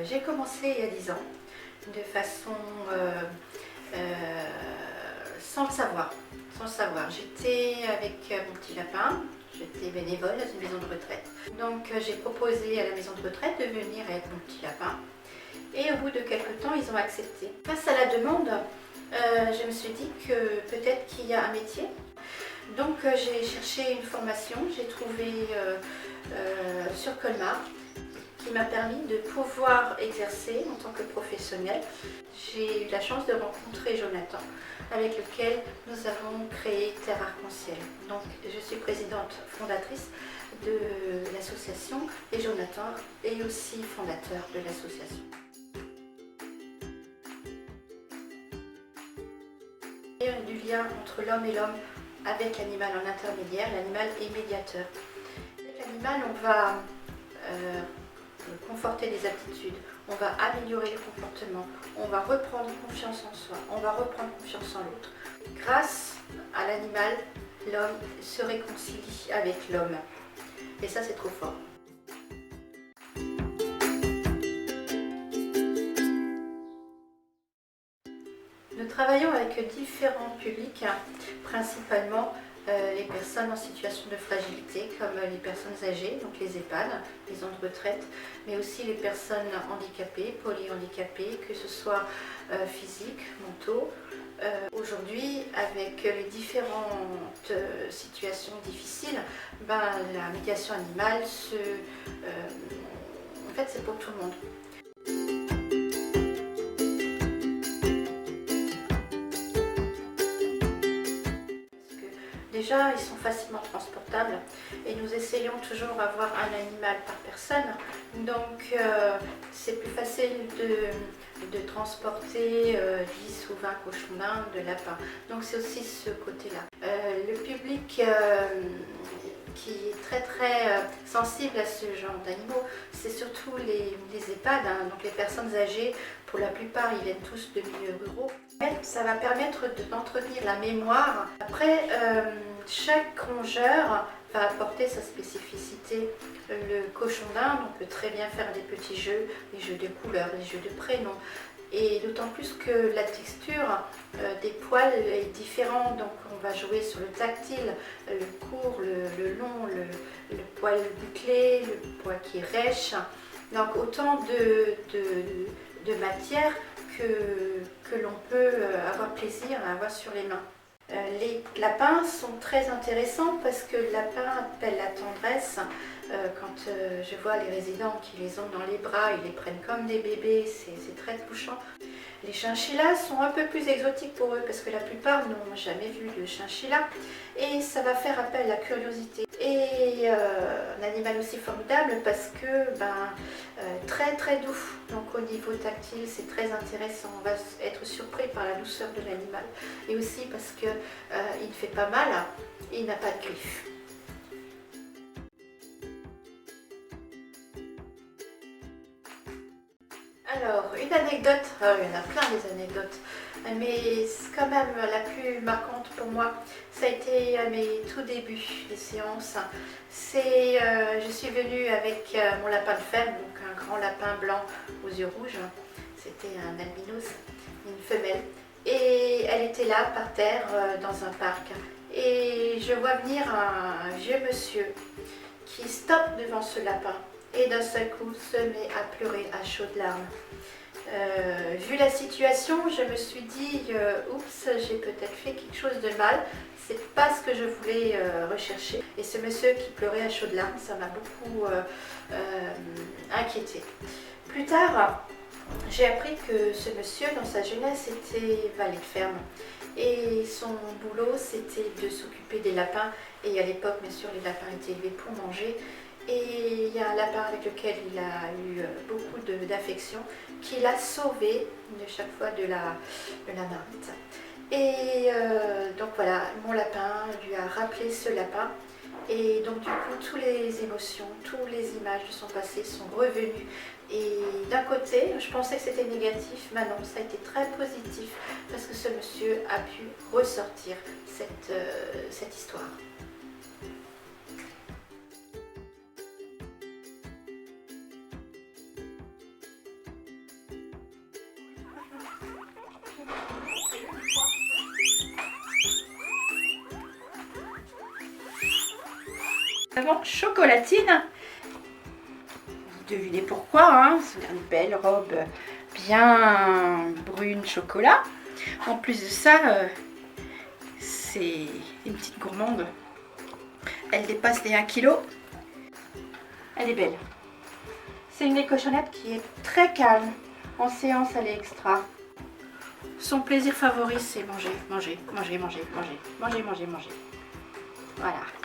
J'ai commencé il y a 10 ans, de façon sans le savoir. J'étais avec mon petit lapin, j'étais bénévole dans une maison de retraite. Donc j'ai proposé à la maison de retraite de venir avec mon petit lapin. Et au bout de quelques temps, ils ont accepté. Face à la demande, je me suis dit que peut-être qu'il y a un métier. Donc j'ai cherché une formation, j'ai trouvé sur Colmar, qui m'a permis de pouvoir exercer en tant que professionnelle. J'ai eu la chance de rencontrer Jonathan, avec lequel nous avons créé Terre Arc-en-Ciel. Donc je suis présidente fondatrice de l'association et Jonathan est aussi fondateur de l'association. Il y a du lien entre l'homme et l'homme avec l'animal en intermédiaire, l'animal est médiateur. Avec l'animal, on va conforter les aptitudes, on va améliorer le comportement, on va reprendre confiance en soi, on va reprendre confiance en l'autre. Grâce à l'animal, l'homme se réconcilie avec l'homme. Et ça, c'est trop fort. Nous travaillons avec différents publics, principalement les personnes en situation de fragilité, comme les personnes âgées, donc les EHPAD, les maisons de retraite, mais aussi les personnes handicapées, polyhandicapées, que ce soit physiques, mentaux. Aujourd'hui, avec les différentes situations difficiles, la médiation animale, en fait, c'est pour tout le monde. Déjà, ils sont facilement transportables et nous essayons toujours d'avoir un animal par personne. Donc, c'est plus facile de transporter 10 ou 20 cochons d'Inde, de lapins. Donc, c'est aussi ce côté-là. Le public qui est très sensible à ce genre d'animaux, c'est surtout les EHPAD, donc les personnes âgées. Pour la plupart, ils viennent tous de milieux ruraux. Ça va permettre d'entretenir la mémoire. Après, chaque rongeur va apporter sa spécificité. Le cochon d'Inde, on peut très bien faire des petits jeux, des jeux de couleurs, des jeux de prénoms. Et d'autant plus que la texture des poils est différente, donc on va jouer sur le tactile, le court, le long, le poil bouclé, le poil qui rêche. Donc autant de matière que l'on peut avoir plaisir à avoir sur les mains. Les lapins sont très intéressants parce que le lapin appelle la tendresse. Quand je vois les résidents qui les ont dans les bras, ils les prennent comme des bébés, c'est très touchant. Les chinchillas sont un peu plus exotiques pour eux parce que la plupart n'ont jamais vu de chinchilla et ça va faire appel à la curiosité. Et un animal aussi formidable parce que très doux, donc au niveau tactile c'est très intéressant, on va être surpris par la douceur de l'animal et aussi parce qu'il ne fait pas mal et il n'a pas de griffes. Alors, une anecdote, il y en a plein des anecdotes, mais quand même la plus marquante pour moi, ça a été à mes tout débuts des séances. Je suis venue avec mon lapin de ferme, donc un grand lapin blanc aux yeux rouges, c'était un albinos, une femelle, et elle était là par terre dans un parc. Et je vois venir un vieux monsieur qui stoppe devant ce lapin. Et d'un seul coup se met à pleurer à chaudes larmes. Vu la situation, je me suis dit oups, j'ai peut-être fait quelque chose de mal, c'est pas ce que je voulais rechercher. Et ce monsieur qui pleurait à chaudes larmes, ça m'a beaucoup inquiétée. Plus tard, j'ai appris que ce monsieur, dans sa jeunesse, était valet de ferme. Et son boulot, c'était de s'occuper des lapins. Et à l'époque, bien sûr, les lapins étaient élevés pour manger. Et il y a un lapin avec lequel il a eu beaucoup d'affection, qui l'a sauvé de chaque fois de la marmite. Et donc voilà, mon lapin lui a rappelé ce lapin. Et donc du coup, toutes les émotions, toutes les images de son passé sont revenues. Et d'un côté, je pensais que c'était négatif, mais non, ça a été très positif parce que ce monsieur a pu ressortir cette histoire. Avant chocolatine, vous devinez pourquoi, hein, c'est une belle robe bien brune chocolat. En plus de ça, c'est une petite gourmande. Elle dépasse les 1 kg. Elle est belle. C'est une écochonnette qui est très calme. En séance, elle est extra. Son plaisir favori, c'est manger, manger, manger, manger, manger, manger, manger, manger. Voilà.